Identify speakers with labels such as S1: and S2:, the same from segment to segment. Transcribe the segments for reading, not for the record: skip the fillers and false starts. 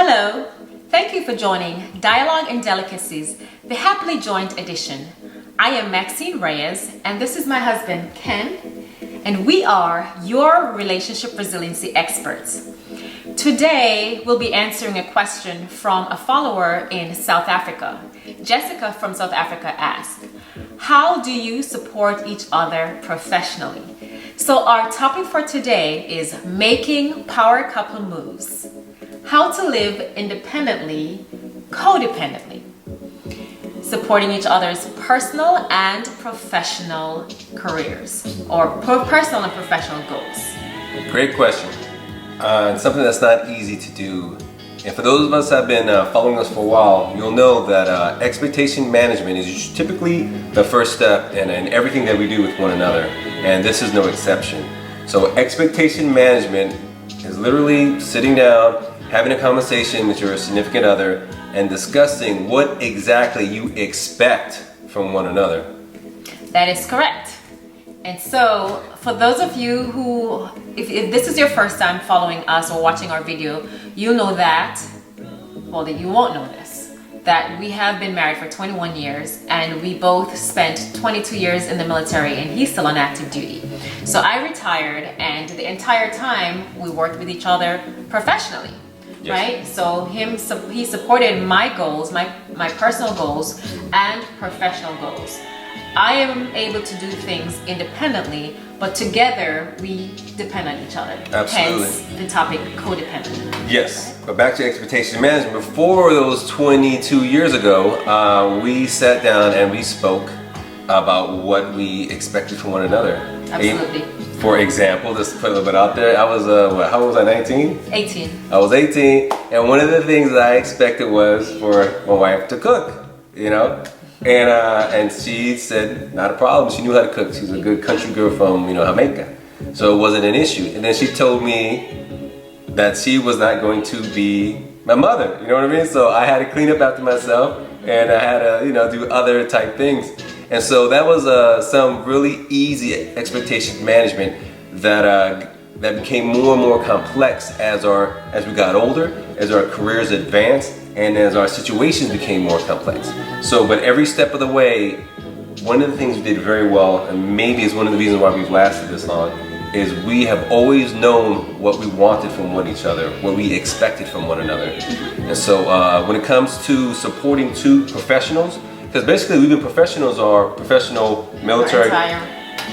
S1: Hello, thank you for joining Dialogue and Delicacies, the Happily Joined edition. I am Maxine Reyes, and this is my husband, Ken, and we are your relationship resiliency experts. Today, we'll be answering a question from a follower in South Africa. Jessica from South Africa asked, how do you support each other professionally? So our topic for today is making power couple moves. How to live independently, codependently. Supporting each other's personal and professional careers, or personal and professional goals.
S2: Great question. It's something that's not easy to do. And for those of us that have been following us for a while, you'll know that expectation management is typically the first step in everything that we do with one another. And this is no exception. So expectation management is literally sitting down, having a conversation with your significant other, and discussing what exactly you expect from one another.
S1: That is correct. And so, for those of you who, if this is your first time following us or watching our video, you know that, well, you won't know this, that we have been married for 21 years and we both spent 22 years in the military, and he's still on active duty. So I retired, and the entire time we worked with each other professionally. Yes. Right? So he supported my goals, my personal goals and professional goals. I am able to do things independently, but together we depend on each other.
S2: Absolutely.
S1: Hence the topic codependent.
S2: Yes, but back to expectation management. Before those 22 years ago, we sat down and we spoke about what we expected from one another.
S1: Absolutely.
S2: For example, just to put a little bit out there, I was, how old was I, 19?
S1: 18.
S2: I was 18, and one of the things that I expected was for my wife to cook, you know? And she said, not a problem. She knew how to cook. She's a good country girl from, Jamaica. So it wasn't an issue. And then she told me that she was not going to be my mother, you know what I mean? So I had to clean up after myself, and I had to, do other type things. And so that was some really easy expectation management that became more and more complex as we got older, as our careers advanced, and as our situations became more complex. So, but every step of the way, one of the things we did very well, and maybe is one of the reasons why we've lasted this long, is we have always known what we wanted from one each other, what we expected from one another. And so when it comes to supporting two professionals, because basically we've been professionals, are professional military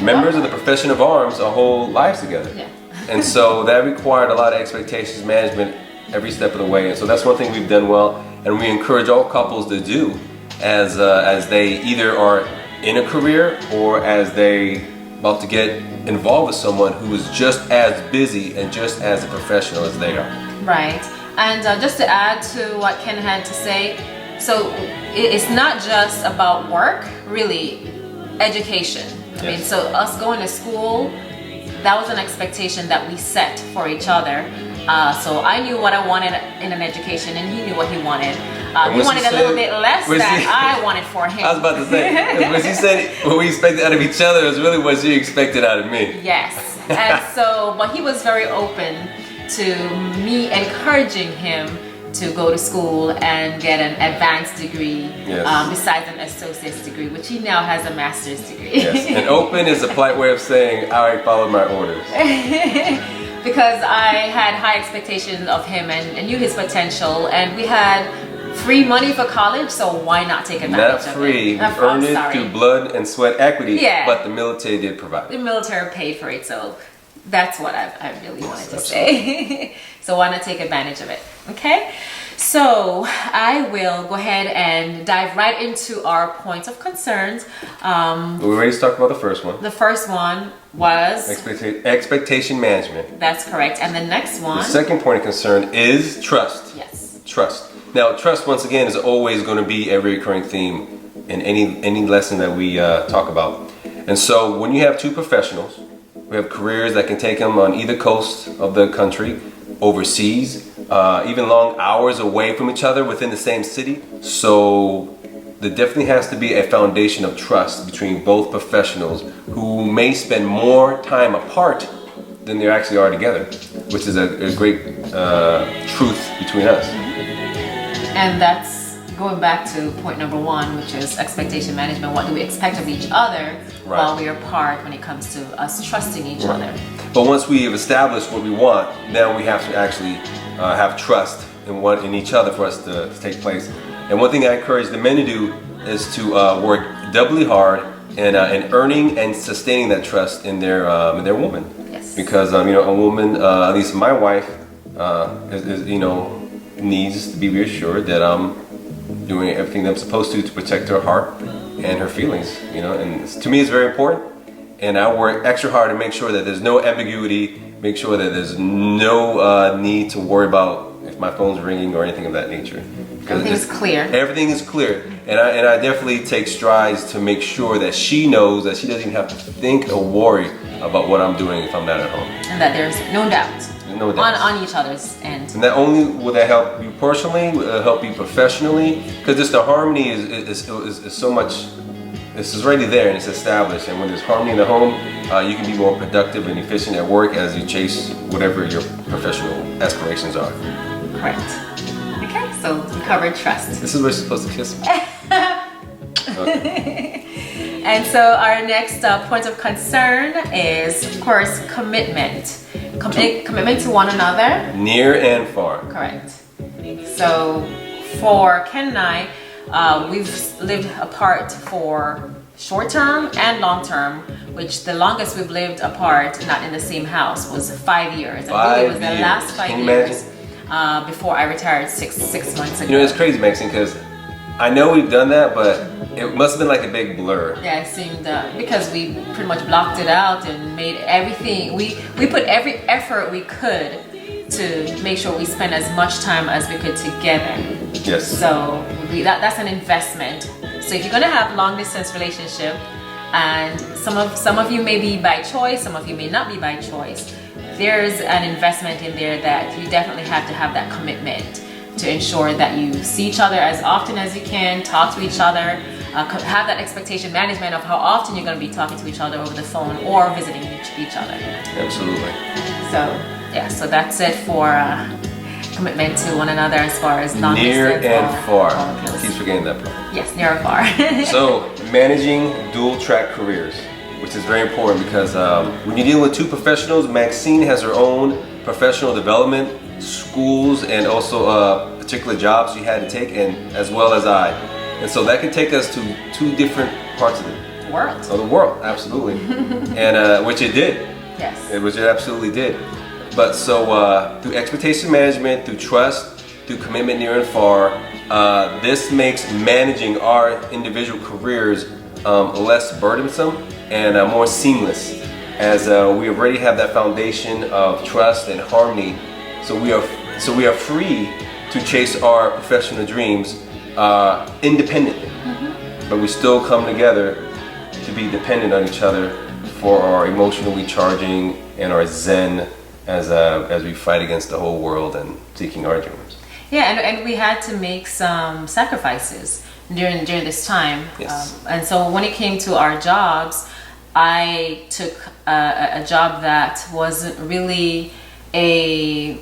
S2: members of the profession of arms our whole lives together. Yeah. And so that required a lot of expectations management every step of the way. And so that's one thing we've done well, and we encourage all couples to do as they either are in a career or as they about to get involved with someone who is just as busy and just as a professional as they are. Right.
S1: And just to add to what Ken had to say, so it's not just about work, really, education. I mean, so us going to school, that was an expectation that we set for each other. So I knew what I wanted in an education, and he knew what he wanted. He wanted a little bit less than I wanted for him.
S2: I was about to say, when she said what we expected out of each other is really what she expected out of me.
S1: Yes. And so, but he was very open to me encouraging him to go to school and get an advanced degree, besides an associate's degree, which he now has a master's degree.
S2: Yes, and open is a polite way of saying I followed my orders.
S1: Because I had high expectations of him and knew his potential, and we had free money for college, so why not take advantage of it?
S2: Not free, we earned it through blood and sweat equity, but the military did provide.
S1: The military paid for it, so that's what I really wanted to say. So why not take advantage of it? Okay, so I will go ahead and dive right into our points of concerns.
S2: We already talked about the first one.
S1: The first one was
S2: expectation management.
S1: That's correct. And the next one,
S2: the second point of concern is trust.
S1: Yes.
S2: Trust. Now, trust, once again, is always going to be a recurring theme in any lesson that we talk about. And so when you have two professionals, we have careers that can take them on either coast of the country, overseas, even long hours away from each other within the same city. So there definitely has to be a foundation of trust between both professionals who may spend more time apart than they actually are together, which is a great truth between us.
S1: And that's going back to point number one, which is expectation management. What do we expect of each other while we are apart when it comes to us trusting each other?
S2: But once we have established what we want, now we have to actually have trust in each other for us to take place. And one thing I encourage the men to do is to work doubly hard in earning and sustaining that trust in their woman.
S1: Yes.
S2: Because a woman, at least my wife, is needs to be reassured that I'm doing everything that I'm supposed to protect her heart and her feelings. And to me, it's very important. And I work extra hard to make sure that there's no ambiguity, make sure that there's no need to worry about if my phone's ringing or anything of that nature.
S1: Everything's clear.
S2: Everything is clear. And I definitely take strides to make sure that she knows that she doesn't even have to think or worry about what I'm doing if I'm not at home.
S1: And that there's no doubt.
S2: No doubt.
S1: On each other's end.
S2: And not only will that help you personally, will help you professionally, because just the harmony is so much. This is already there and it's established. And when there's harmony in the home, you can be more productive and efficient at work as you chase whatever your professional aspirations are.
S1: Correct. Okay, so we covered trust.
S2: This is where you're supposed to kiss me. Okay.
S1: And so our next point of concern is, of course, commitment. Commitment to one another.
S2: Near and far.
S1: Correct. So for Ken and I, we've lived apart for short term and long term, which the longest we've lived apart, not in the same house, was 5 years. I think it was the last 5 years before I retired six months ago.
S2: It's crazy, Maxine, because I know we've done that, but it must have been like a big blur.
S1: Yeah, it seemed because we pretty much blocked it out and made everything. We put every effort we could to make sure we spend as much time as we could together.
S2: Yes.
S1: So that's an investment. So if you're gonna have long distance relationship, and some of you may be by choice, some of you may not be by choice, there's an investment in there that you definitely have to have that commitment to ensure that you see each other as often as you can, talk to each other, have that expectation management of how often you're going to be talking to each other over the phone or visiting each other.
S2: Absolutely.
S1: So that's it for commitment to one another as far as long
S2: near
S1: distance
S2: and far.
S1: Or
S2: Keep forgetting that part.
S1: Yes, near and far.
S2: So managing dual track careers, which is very important because when you deal with two professionals, Maxine has her own professional development, schools, and also particular jobs she had to take, and as well as I. And so that can take us to two different parts of the world, absolutely. And which it did.
S1: Yes.
S2: Which it absolutely did. But so through expectation management, through trust, through commitment near and far, this makes managing our individual careers less burdensome and more seamless, as we already have that foundation of trust and harmony. So we are free to chase our professional dreams independently, but we still come together to be dependent on each other for our emotional recharging and our zen as we fight against the whole world and seeking our dreams.
S1: Yeah, and we had to make some sacrifices during this time.
S2: Yes.
S1: And so when it came to our jobs, I took a job that wasn't really a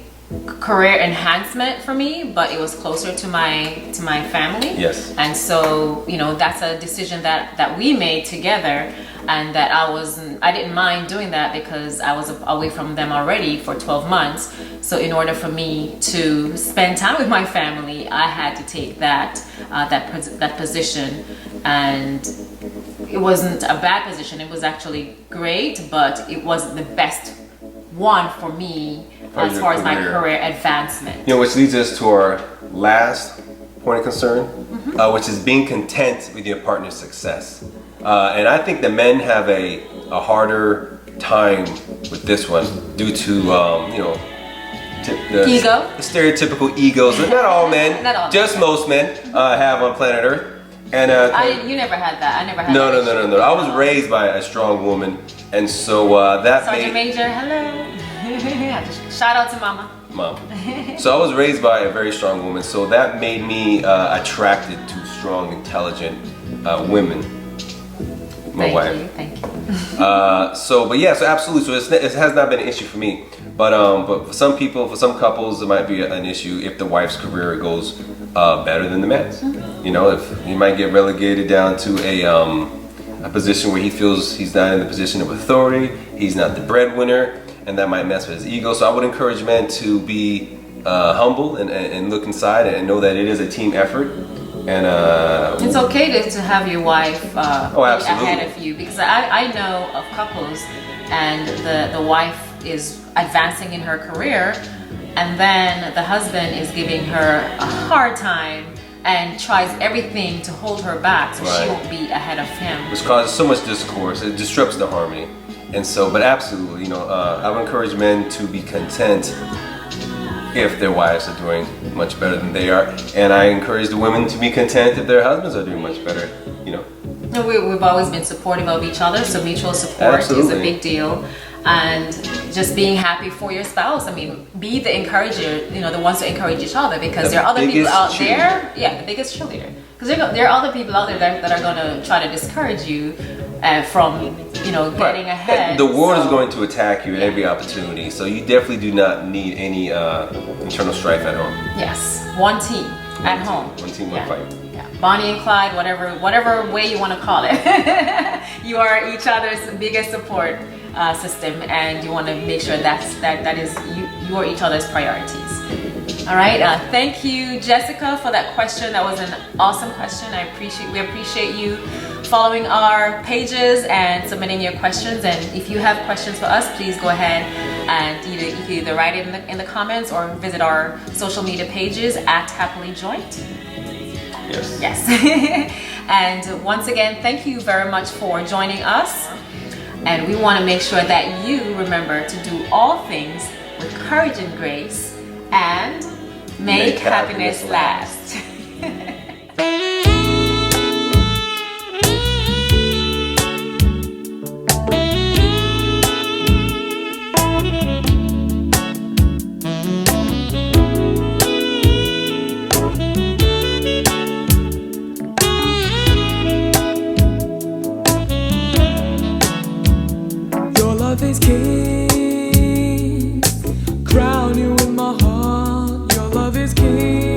S1: career enhancement for me, but it was closer to my family.
S2: Yes.
S1: And so that's a decision that we made together, and that I didn't mind doing that because I was away from them already for 12 months. So in order for me to spend time with my family, I had to take that position, and it wasn't a bad position. It was actually great, but it wasn't the best one for me as far as my career advancement.
S2: Which leads us to our last point of concern, which is being content with your partner's success. And I think the men have a harder time with this one due to
S1: Ego?
S2: The stereotypical egos that not all men,
S1: Not all
S2: just most men have on planet Earth. And
S1: you never had that. I never had
S2: no,
S1: that.
S2: No. I was raised by a strong woman, and so that
S1: Sergeant Major, hello. Shout out to Mama.
S2: Mom. So I was raised by a very strong woman, so that made me attracted to strong, intelligent women. My wife.
S1: Thank you.
S2: So absolutely. So it has not been an issue for me, but for some people, for some couples, it might be an issue if the wife's career goes better than the man's. You know, if he might get relegated down to a position where he feels he's not in the position of authority, he's not the breadwinner, and that might mess with his ego. So I would encourage men to be humble and look inside and know that it is a team effort. And
S1: it's okay to have your wife be
S2: absolutely.
S1: ahead of you, because I know of couples and the wife is advancing in her career, and then the husband is giving her a hard time and tries everything to hold her back so she won't be ahead of him.
S2: Which causes so much discourse. It disrupts the harmony. And so, but absolutely, you know, I would encourage men to be content if their wives are doing much better than they are. And I encourage the women to be content if their husbands are doing much better, you know.
S1: We've always been supportive of each other, so mutual support is a big deal. And just being happy for your spouse. I mean, be the encourager, you know, the ones to encourage each other, because there are other people out there. Yeah, the biggest cheerleader. Because there are other people out there that are going to try to discourage you from, you know, getting ahead.
S2: The world is going to attack you at every opportunity, so you definitely do not need any internal strife at home.
S1: Yes, one team at home.
S2: One team, one fight.
S1: Yeah, Bonnie and Clyde, whatever way you want to call it. You are each other's biggest support system, and you want to make sure that is you are each other's priorities. All right. Thank you, Jessica, for that question. That was an awesome question. We appreciate you following our pages and submitting your questions. And if you have questions for us, please go ahead and you can either write it in the comments or visit our social media pages at Happily Joint.
S2: Yes.
S1: Yes. And once again, thank you very much for joining us. And we want to make sure that you remember to do all things with courage and grace, and make happiness last.
S3: Your love is king.